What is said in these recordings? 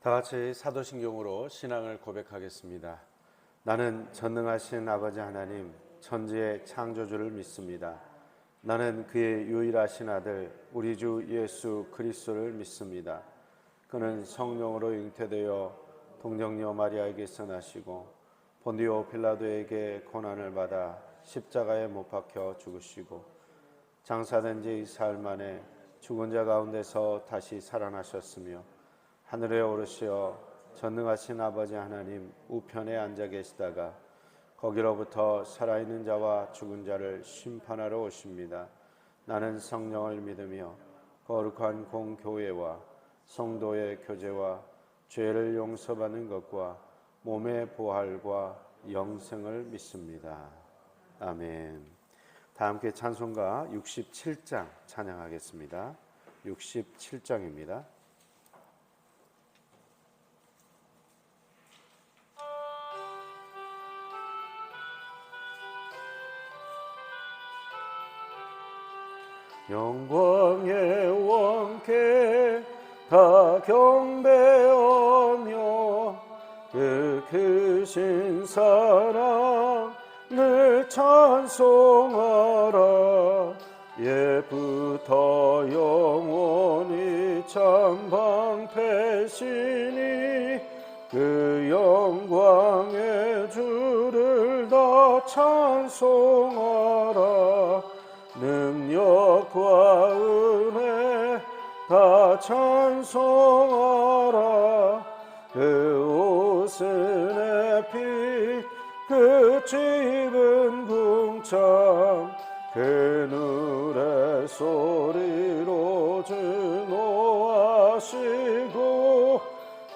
다 같이 사도신경으로 신앙을 고백하겠습니다. 나는 전능하신 아버지 하나님, 천지의 창조주를 믿습니다. 나는 그의 유일하신 아들, 우리 주 예수 그리스도를 믿습니다. 그는 성령으로 잉태되어 동정녀 마리아에게서 나시고 본디오 빌라도에게 고난을 받아 십자가에 못 박혀 죽으시고 장사된 지 사흘 만에 죽은 자 가운데서 다시 살아나셨으며 하늘에 오르시어 전능하신 아버지 하나님 우편에 앉아 계시다가 거기로부터 살아있는 자와 죽은 자를 심판하러 오십니다. 나는 성령을 믿으며 거룩한 공교회와 성도의 교제와 죄를 용서받는 것과 몸의 부활과 영생을 믿습니다. 아멘. 다 함께 찬송가 67장 찬양하겠습니다. 67장입니다. 영광의 왕께 다 경배하며 그 크신 사랑을 찬송하라. 옛부터 영원히 참 방패시니 그 영광의 주를 다 찬송하라. 능력과 은혜 다 찬송하라. 그 옷은 햇빛 그 집은 궁창 그늘의 소리로 준호하시고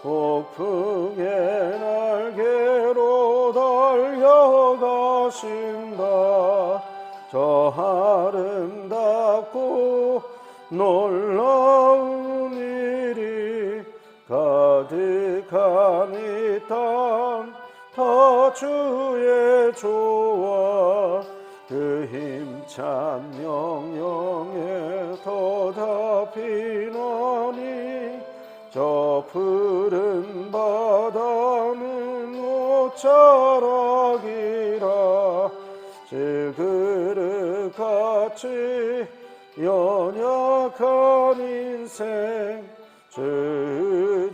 폭풍의 날개로 달려가신다. 저 아름답고 놀라운 일이 가득한 이 땅 다 주의 조와 그 힘찬 명령에 더 답히나니 저 푸른 바다는 옷자락이라. 질그릇같이 연약한 인생 주지하여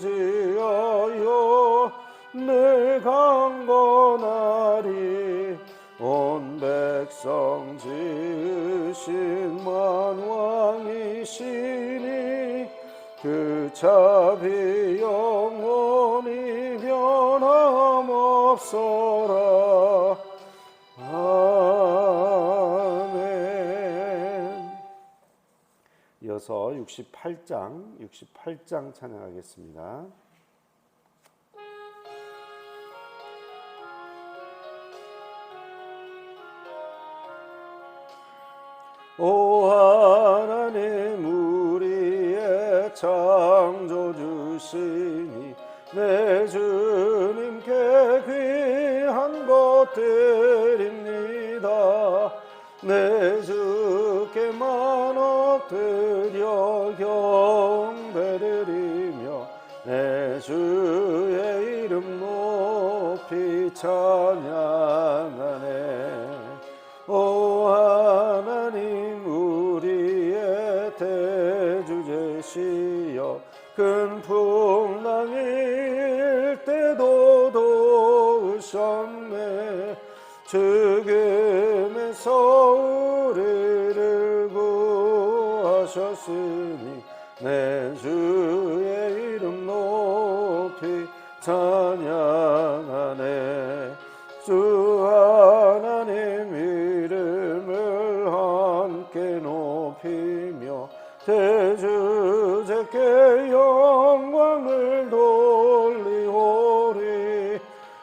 늘 강건하리. 온 백성 지으신 만왕이시니 그 자비 영원히 변함없어라. 아멘. 이어서 68장 찬양하겠습니다. 오 하나님 우리의 창조주시니 내 주님께 귀한 것 드립니다. 내 주께 만업 드려 경배드리며 내 주의 이름 높이 찬양하네. 오 하나님 우리의 대주제시여 큰 풍랑일 때도 도우셨네. 죽음에서 우리를 구하셨으니 내 주의 이름 높이 찬양하네. 주 하나님 이름을 함께 높이며 대주제께 영광을 돌리오리.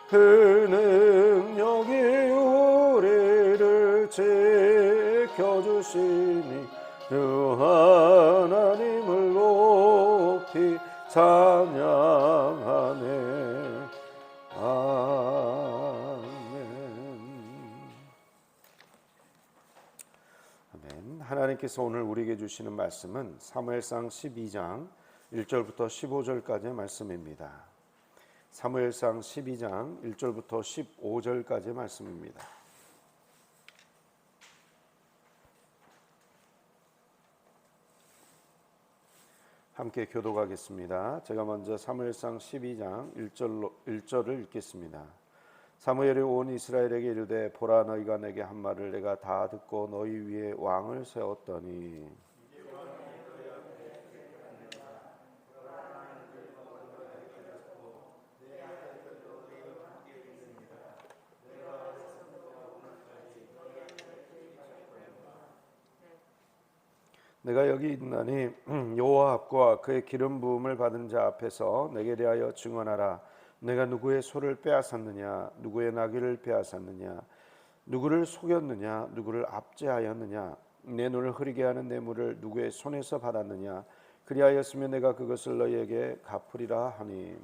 그 능력이 우리를 지켜주시니 주 하나님을 높이 찬양하네. 아멘. 하나님께서 오늘 우리에게 주시는 말씀은 사무엘상 12장 1절부터 15절까지의 말씀입니다. 사무엘상 12장 1절부터 15절까지의 말씀입니다. 함께 교독하겠습니다. 제가 먼저 사무엘상 12장 1절을 읽겠습니다. 사무엘이 온 이스라엘에게 이르되 보라 너희가 내게 한 말을 내가 다 듣고 너희 위에 왕을 세웠더니 내가 여기 있나니 여호와합과 그의 기름 부음을 받은 자 앞에서 내게 대하여 증언하라. 내가 누구의 소를 빼앗았느냐, 누구의 나귀를 빼앗았느냐, 누구를 속였느냐, 누구를 압제하였느냐, 내 눈을 흐리게 하는 뇌물을 누구의 손에서 받았느냐, 그리하였으면 내가 그것을 너희에게 갚으리라 하니.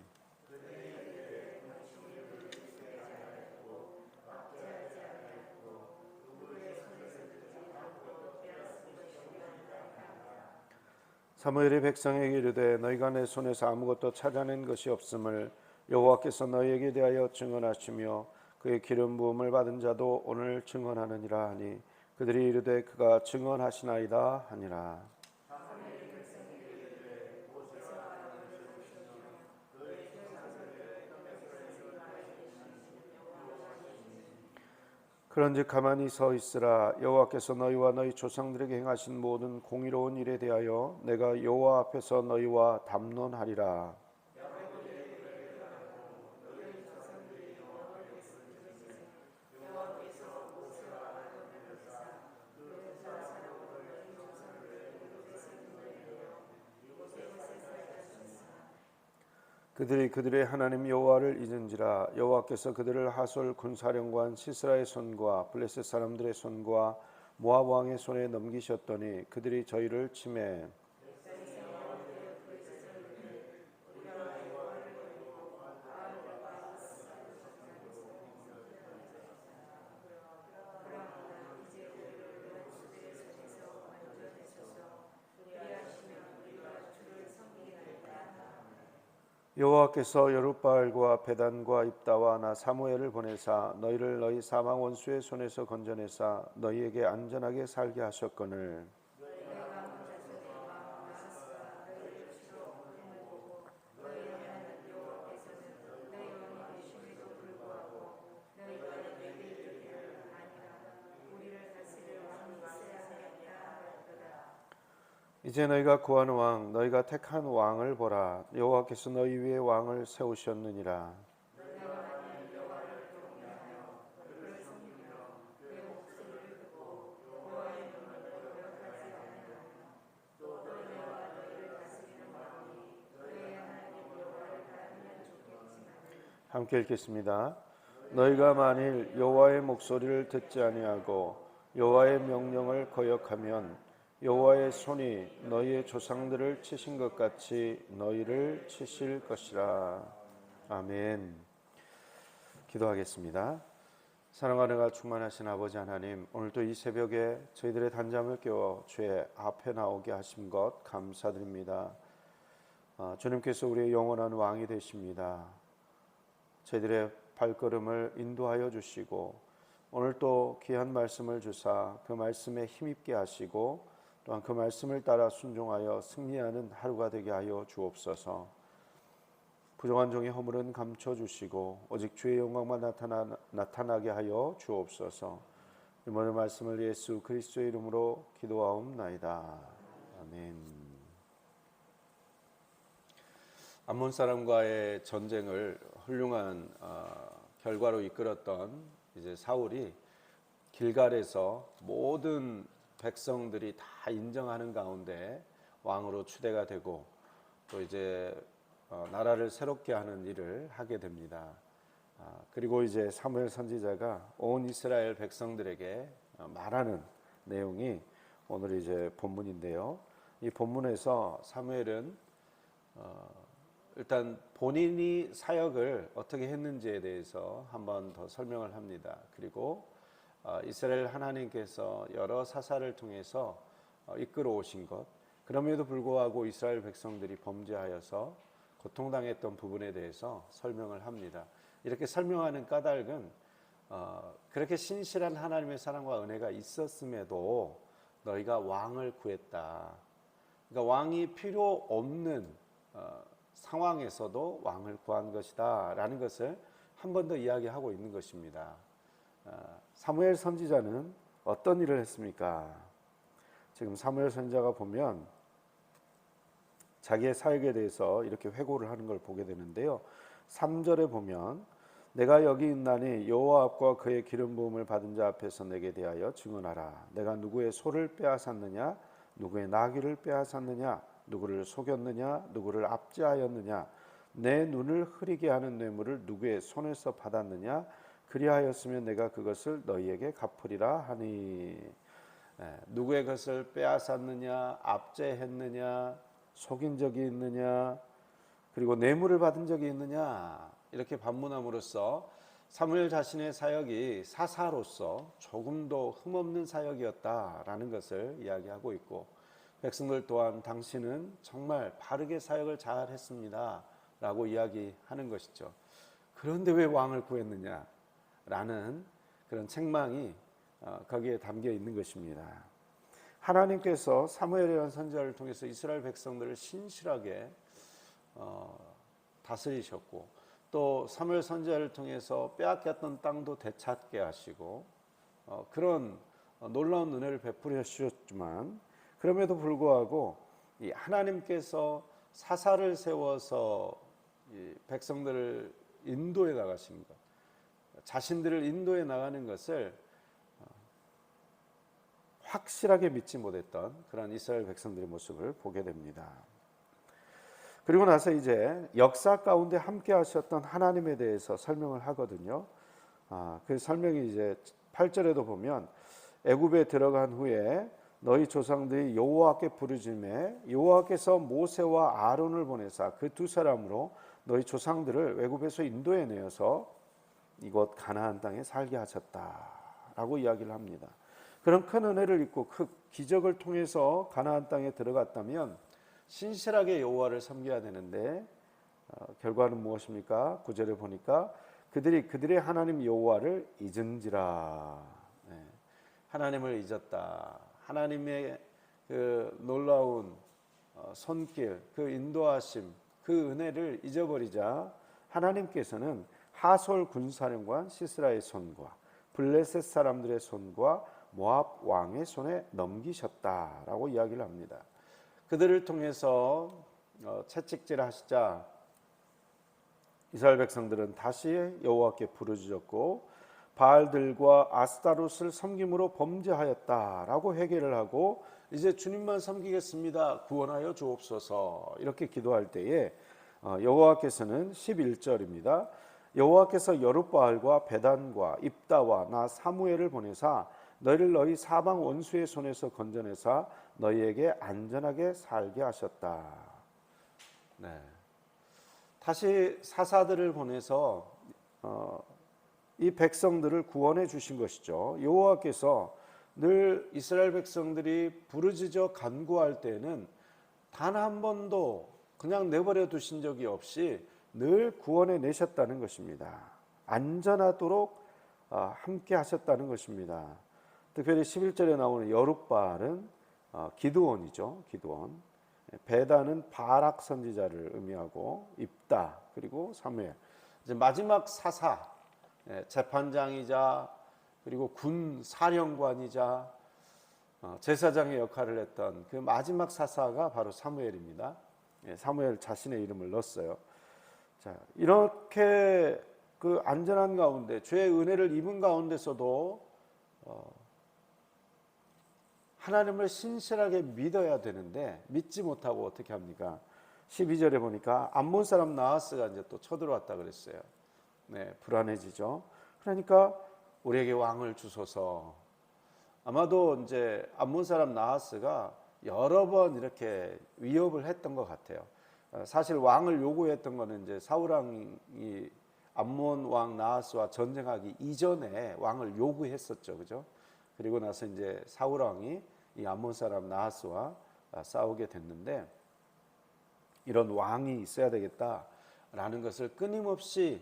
사무엘이 백성에게 이르되 너희가 내 손에서 아무것도 찾아낸 것이 없음을 여호와께서 너희에게 대하여 증언하시며 그의 기름 부음을 받은 자도 오늘 증언하느니라 하니 그들이 이르되 그가 증언하시나이다 하니라. 그런즉 가만히 서 있으라. 여호와께서 너희와 너희 조상들에게 행하신 모든 공의로운 일에 대하여 내가 여호와 앞에서 너희와 담론하리라. 그들이 그들의 하나님 여호와를 잊은지라. 여호와께서 그들을 하솔 군사령관 시스라의 손과 블레셋 사람들의 손과 모압 왕의 손에 넘기셨더니 그들이 저희를 치매 여호와께서 여룻바알과 베단과 입다와 나 사무엘을 보내사 너희를 너희 사망 원수의 손에서 건져내사 너희에게 안전하게 살게 하셨거늘 이제 너희가 구하는 왕 너희가 택한 왕을 보라. 여호와께서 너희 위에 왕을 세우셨느니라. 함께 읽겠습니다. 너희가 만일 여호와의 목소리를 듣지 아니하고 여호와의 명령을 거역하면 여호와의 손이 너희의 조상들을 치신 것 같이 너희를 치실 것이라. 아멘. 기도하겠습니다. 사랑하는 가 충만하신 아버지 하나님, 오늘도 이 새벽에 저희들의 단잠을 깨워 주의 앞에 나오게 하신 것 감사드립니다. 주님께서 우리의 영원한 왕이 되십니다. 저희들의 발걸음을 인도하여 주시고 오늘 또 귀한 말씀을 주사 그 말씀에 힘입게 하시고 또한 그 말씀을 따라 순종하여 승리하는 하루가 되게 하여 주옵소서. 부정한 종의 허물은 감춰주시고 오직 주의 영광만 나타나게 하여 주옵소서. 이 모든 말씀을 예수 그리스도의 이름으로 기도하옵나이다. 아멘. 암몬 사람과의 전쟁을 훌륭한 결과로 이끌었던 이제 사울이 길갈에서 모든 백성들이 다 인정하는 가운데 왕으로 추대가 되고 또 이제 나라를 새롭게 하는 일을 하게 됩니다. 그리고 이제 사무엘 선지자가 온 이스라엘 백성들에게 말하는 내용이 오늘 이제 본문인데요. 이 본문에서 사무엘은 일단 본인이 사역을 어떻게 했는지에 대해서 한번 더 설명을 합니다. 그리고 이스라엘 하나님께서 여러 사사를 통해서 이끌어 오신 것, 그럼에도 불구하고 이스라엘 백성들이 범죄하여서 고통당했던 부분에 대해서 설명을 합니다. 이렇게 설명하는 까닭은 그렇게 신실한 하나님의 사랑과 은혜가 있었음에도 너희가 왕을 구했다. 그러니까 왕이 필요 없는 상황에서도 왕을 구한 것이다 라는 것을 한 번 더 이야기하고 있는 것입니다. 사무엘 선지자는 어떤 일을 했습니까? 지금 사무엘 선지자가 보면 자기의 사역에 대해서 이렇게 회고를 하는 걸 보게 되는데요. 3절에 보면 내가 여기 있나니 여호와 앞과 그의 기름 부음을 받은 자 앞에서 내게 대하여 증언하라. 내가 누구의 소를 빼앗았느냐, 누구의 나귀를 빼앗았느냐, 누구를 속였느냐, 누구를 압제하였느냐, 내 눈을 흐리게 하는 뇌물을 누구의 손에서 받았느냐, 그리하였으면 내가 그것을 너희에게 갚으리라 하니. 누구의 것을 빼앗았느냐, 압제했느냐, 속인 적이 있느냐, 그리고 뇌물을 받은 적이 있느냐, 이렇게 반문함으로써 사무엘 자신의 사역이 사사로서 조금도 흠없는 사역이었다라는 것을 이야기하고 있고, 백성들 또한 당신은 정말 바르게 사역을 잘 했습니다 라고 이야기하는 것이죠. 그런데 왜 왕을 구했느냐 라는 그런 책망이 거기에 담겨 있는 것입니다. 하나님께서 사무엘이라는 선지자를 통해서 이스라엘 백성들을 신실하게 다스리셨고, 또 사무엘 선지자를 통해서 빼앗겼던 땅도 되찾게 하시고 그런 놀라운 은혜를 베풀어 주셨지만, 그럼에도 불구하고 이 하나님께서 사사를 세워서 이 백성들을 인도해 나가신 것, 자신들을 인도해 나가는 것을 확실하게 믿지 못했던 그런 이스라엘 백성들의 모습을 보게 됩니다. 그리고 나서 이제 역사 가운데 함께 하셨던 하나님에 대해서 설명을 하거든요. 그 설명이 이제 8절에도 보면 애굽에 들어간 후에 너희 조상들이 여호와께 부르짖음에 여호와께서 모세와 아론을 보내사 그 두 사람으로 너희 조상들을 애굽에서 인도해 내어서 이곳 가나안 땅에 살게 하셨다라고 이야기를 합니다. 그런 큰 은혜를 입고 그 기적을 통해서 가나안 땅에 들어갔다면 신실하게 여호와를 섬겨야 되는데 결과는 무엇입니까? 9절에 보니까 그들이 그들의 하나님 여호와를 잊은지라. 하나님을 잊었다. 하나님의 그 놀라운 손길, 그 인도하심, 그 은혜를 잊어버리자 하나님께서는 하솔 군사령관 시스라의 손과 블레셋 사람들의 손과 모압 왕의 손에 넘기셨다라고 이야기를 합니다. 그들을 통해서 채찍질하시자 이스라엘 백성들은 다시 여호와께 부르짖었고 바알들과 아스타롯을 섬김으로 범죄하였다라고 회개를 하고 이제 주님만 섬기겠습니다. 구원하여 주옵소서. 이렇게 기도할 때에 여호와께서는 11절입니다. 여호와께서 여룻바알과 베단과 입다와 나 사무엘을 보내사 너희를 너희 사방 원수의 손에서 건져내사 너희에게 안전하게 살게 하셨다. 다시 사사들을 보내서 이 백성들을 구원해 주신 것이죠. 여호와께서 늘 이스라엘 백성들이 부르짖어 간구할 때는 단 한 번도 그냥 내버려 두신 적이 없이 늘 구원해 내셨다는 것입니다. 안전하도록 함께 하셨다는 것입니다. 특별히 11절에 나오는 여룻바알은 기드온이죠. 기드온. 베다는 바락 선지자를 의미하고 입다 그리고 사무엘. 이제 마지막 사사, 재판장이자 그리고 군 사령관이자 제사장의 역할을 했던 그 마지막 사사가 바로 사무엘입니다. 사무엘 자신의 이름을 넣었어요. 자, 이렇게 그 안전한 가운데 죄의 은혜를 입은 가운데서도 하나님을 신실하게 믿어야 되는데 믿지 못하고 어떻게 합니까? 12절에 보니까 암몬 사람 나하스가 이제 또 쳐들어왔다 그랬어요. 불안해지죠. 그러니까 우리에게 왕을 주소서. 아마도 이제 암몬 사람 나하스가 여러 번 이렇게 위협을 했던 것 같아요. 사실 왕을 요구했던 거는 이제 사울 왕이 암몬 왕 나하스와 전쟁하기 이전에 왕을 요구했었죠, 그죠? 그리고 나서 이제 사울 왕이 이 암몬 사람 나하스와 싸우게 됐는데, 이런 왕이 있어야 되겠다라는 것을 끊임없이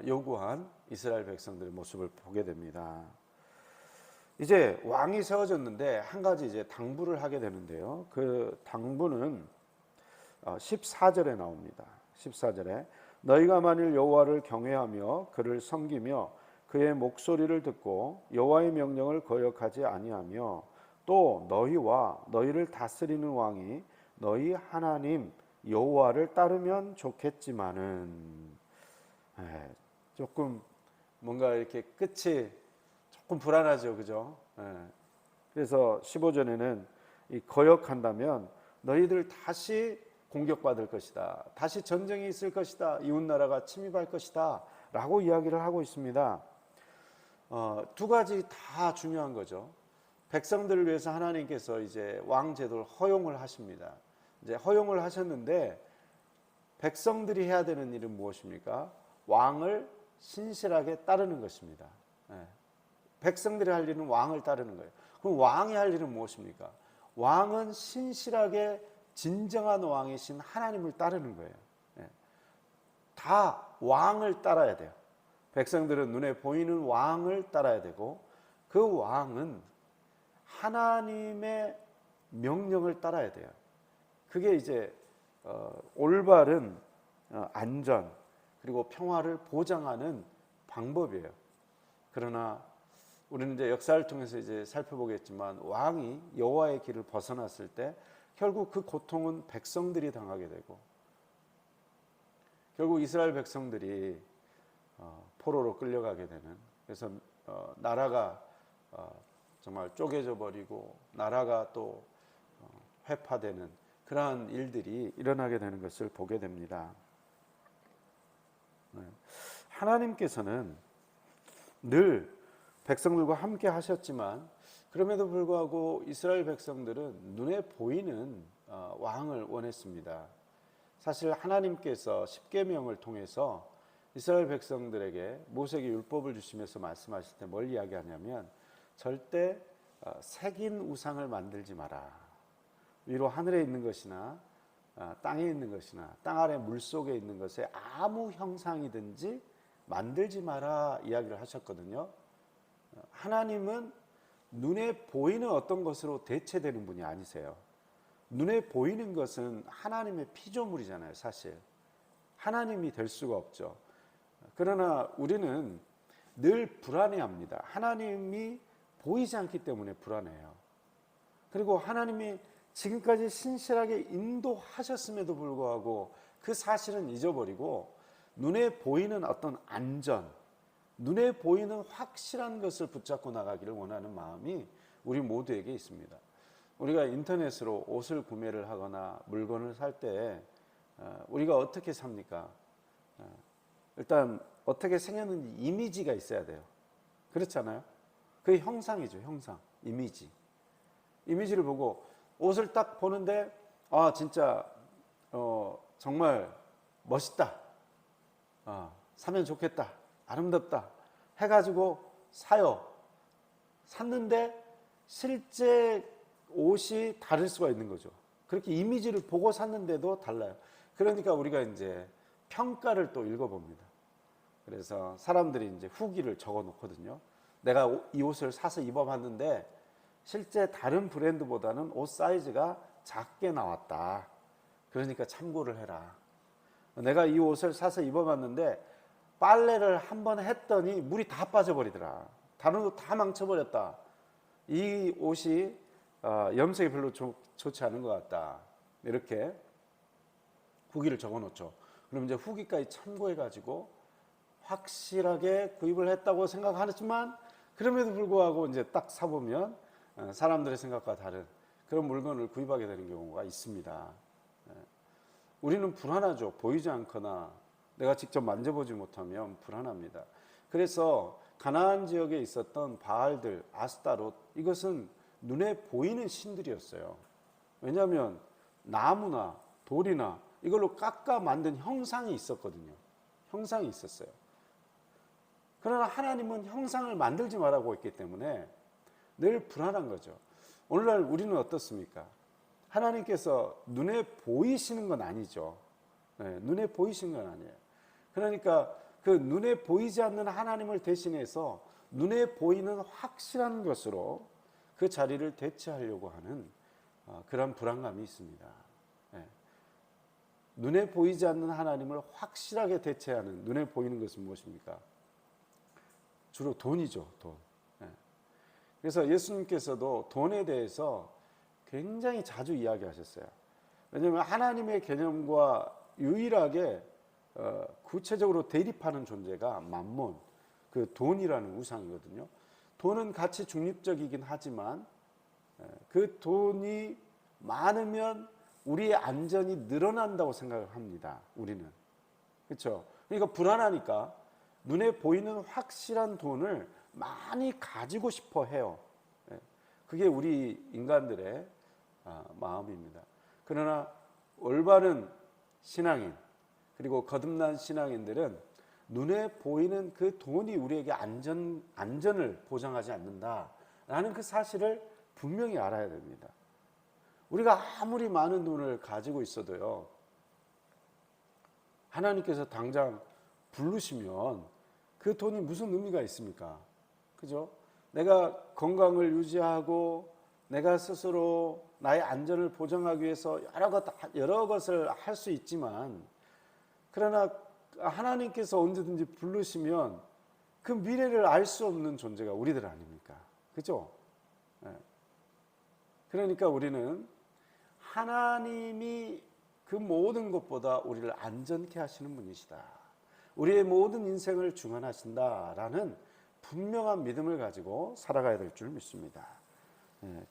요구한 이스라엘 백성들의 모습을 보게 됩니다. 이제 왕이 세워졌는데 한 가지 이제 당부를 하게 되는데요. 그 당부는 14절에 나옵니다. 14절에 너희가 만일 여호와를 경외하며 그를 섬기며 그의 목소리를 듣고 여호와의 명령을 거역하지 아니하며 또 너희와 너희를 다스리는 왕이 너희 하나님 여호와를 따르면 좋겠지만은, 조금 뭔가 이렇게 끝이 조금 불안하죠, 그죠? 그래서 15절에는 이 거역한다면 너희들 다시 공격받을 것이다, 다시 전쟁이 있을 것이다, 이웃나라가 침입할 것이다 라고 이야기를 하고 있습니다. 두 가지 다 중요한 거죠. 백성들을 위해서 하나님께서 이제 왕 제도를 허용을 하십니다. 이제 허용을 하셨는데 백성들이 해야 되는 일은 무엇입니까? 왕을 신실하게 따르는 것입니다. 백성들이 할 일은 왕을 따르는 거예요. 그럼 왕이 할 일은 무엇입니까? 왕은 신실하게 진정한 왕이신 하나님을 따르는 거예요. 다 왕을 따라야 돼요. 백성들은 눈에 보이는 왕을 따라야 되고, 그 왕은 하나님의 명령을 따라야 돼요. 그게 이제 올바른 안전 그리고 평화를 보장하는 방법이에요. 그러나 우리는 이제 역사를 통해서 이제 살펴보겠지만, 왕이 여호와의 길을 벗어났을 때 결국 그 고통은 백성들이 당하게 되고, 결국 이스라엘 백성들이 포로로 끌려가게 되는, 그래서 나라가 정말 쪼개져 버리고 나라가 또 회파되는 그러한 일들이 일어나게 되는 것을 보게 됩니다. 하나님께서는 늘 백성들과 함께 하셨지만, 그럼에도 불구하고 이스라엘 백성들은 눈에 보이는 왕을 원했습니다. 사실 하나님께서 십계명을 통해서 이스라엘 백성들에게 모세에게 율법을 주시면서 말씀하실 때 뭘 이야기하냐면, 절대 새긴 우상을 만들지 마라. 위로 하늘에 있는 것이나 땅에 있는 것이나 땅 아래 물속에 있는 것에 아무 형상이든지 만들지 마라 이야기를 하셨거든요. 하나님은 눈에 보이는 어떤 것으로 대체되는 분이 아니세요. 눈에 보이는 것은 하나님의 피조물이잖아요. 사실 하나님이 될 수가 없죠. 그러나 우리는 늘 불안해합니다. 하나님이 보이지 않기 때문에 불안해요. 그리고 하나님이 지금까지 신실하게 인도하셨음에도 불구하고 그 사실은 잊어버리고 눈에 보이는 어떤 안전, 눈에 보이는 확실한 것을 붙잡고 나가기를 원하는 마음이 우리 모두에게 있습니다. 우리가 인터넷으로 옷을 구매를 하거나 물건을 살 때 우리가 어떻게 삽니까? 일단 어떻게 생겼는지 이미지가 있어야 돼요. 그렇잖아요? 그게 형상이죠. 형상, 이미지. 이미지를 보고 옷을 딱 보는데 진짜 정말 멋있다, 사면 좋겠다, 아름답다 해가지고 사요. 샀는데 실제 옷이 다를 수가 있는 거죠. 그렇게 이미지를 보고 샀는데도 달라요. 그러니까 우리가 이제 평가를 또 읽어봅니다. 그래서 사람들이 이제 후기를 적어 놓거든요. 내가 이 옷을 사서 입어봤는데 실제 다른 브랜드보다는 옷 사이즈가 작게 나왔다. 그러니까 참고를 해라. 내가 이 옷을 사서 입어봤는데 빨래를 한번 했더니 물이 다 빠져버리더라. 다른 옷 다 망쳐버렸다. 이 옷이 염색이 별로 좋지 않은 것 같다. 이렇게 후기를 적어놓죠. 그럼 이제 후기까지 참고해가지고 확실하게 구입을 했다고 생각하지만, 그럼에도 불구하고 이제 딱 사보면 사람들의 생각과 다른 그런 물건을 구입하게 되는 경우가 있습니다. 우리는 불안하죠. 보이지 않거나 내가 직접 만져보지 못하면 불안합니다. 그래서 가나안 지역에 있었던 바알들, 아스타롯, 이것은 눈에 보이는 신들이었어요. 왜냐하면 나무나 돌이나 이걸로 깎아 만든 형상이 있었거든요. 형상이 있었어요. 그러나 하나님은 형상을 만들지 말라고 했기 때문에 늘 불안한 거죠. 오늘날 우리는 어떻습니까? 하나님께서 눈에 보이시는 건 아니죠. 네, 눈에 보이시는 건 아니에요. 그러니까 그 눈에 보이지 않는 하나님을 대신해서 눈에 보이는 확실한 것으로 그 자리를 대체하려고 하는 그런 불안감이 있습니다. 네. 눈에 보이지 않는 하나님을 확실하게 대체하는, 눈에 보이는 것은 무엇입니까? 주로 돈이죠, 돈. 네. 그래서 예수님께서도 돈에 대해서 굉장히 자주 이야기하셨어요. 왜냐하면 하나님의 개념과 유일하게 구체적으로 대립하는 존재가 만몬, 그 돈이라는 우상이거든요. 돈은 가치 중립적이긴 하지만 그 돈이 많으면 우리의 안전이 늘어난다고 생각을 합니다. 우리는. 그렇죠? 그러니까 불안하니까 눈에 보이는 확실한 돈을 많이 가지고 싶어 해요. 그게 우리 인간들의 마음입니다. 그러나 올바른 신앙인, 그리고 거듭난 신앙인들은 눈에 보이는 그 돈이 우리에게 안전을 보장하지 않는다라는 그 사실을 분명히 알아야 됩니다. 우리가 아무리 많은 돈을 가지고 있어도요, 하나님께서 당장 부르시면 그 돈이 무슨 의미가 있습니까? 그죠? 내가 건강을 유지하고 내가 스스로 나의 안전을 보장하기 위해서 여러 것을 할 수 있지만, 그러나 하나님께서 언제든지 부르시면 그 미래를 알 수 없는 존재가 우리들 아닙니까? 그죠? 그러니까 우리는 하나님이 그 모든 것보다 우리를 안전케 하시는 분이시다, 우리의 모든 인생을 주관하신다라는 분명한 믿음을 가지고 살아가야 될 줄 믿습니다.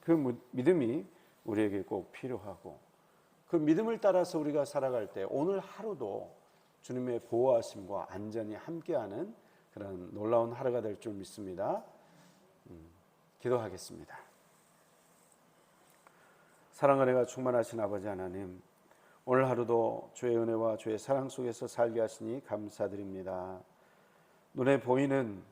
그 믿음이 우리에게 꼭 필요하고, 그 믿음을 따라서 우리가 살아갈 때 오늘 하루도 주님의 보호하심과 안전이 함께하는 그런 놀라운 하루가 될 줄 믿습니다. 기도하겠습니다. 사랑과 은혜가 충만하신 아버지 하나님, 오늘 하루도 주의 은혜와 주의 사랑 속에서 살게 하시니 감사드립니다. 눈에 보이는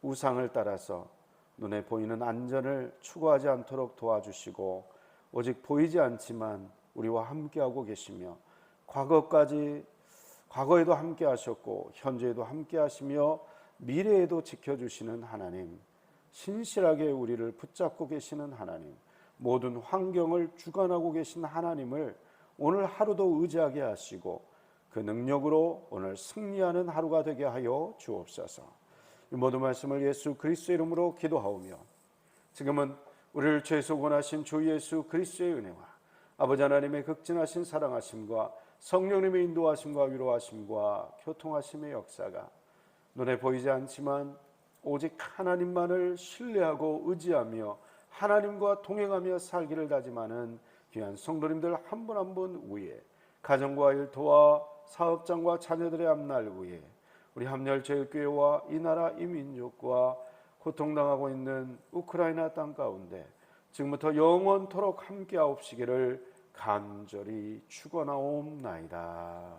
우상을 따라서 눈에 보이는 안전을 추구하지 않도록 도와주시고, 오직 보이지 않지만 우리와 함께하고 계시며, 과거에도 함께 하셨고 현재에도 함께 하시며 미래에도 지켜주시는 하나님, 신실하게 우리를 붙잡고 계시는 하나님, 모든 환경을 주관하고 계신 하나님을 오늘 하루도 의지하게 하시고 그 능력으로 오늘 승리하는 하루가 되게 하여 주옵소서. 이 모든 말씀을 예수 그리스도의 이름으로 기도하오며, 지금은 우리를 죄에서 구원하신 주 예수 그리스도의 은혜와 아버지 하나님의 극진하신 사랑하심과 성령님의 인도하심과 위로하심과 교통하심의 역사가 눈에 보이지 않지만 오직 하나님만을 신뢰하고 의지하며 하나님과 동행하며 살기를 다짐하는 귀한 성도님들 한 분 한 분 위에, 가정과 일터와 사업장과 자녀들의 앞날 위에, 우리 함열제일교회와 이 나라 이 민족과 고통당하고 있는 우크라이나 땅 가운데 지금부터 영원토록 함께하옵시기를 간절히 축원하옵나이다.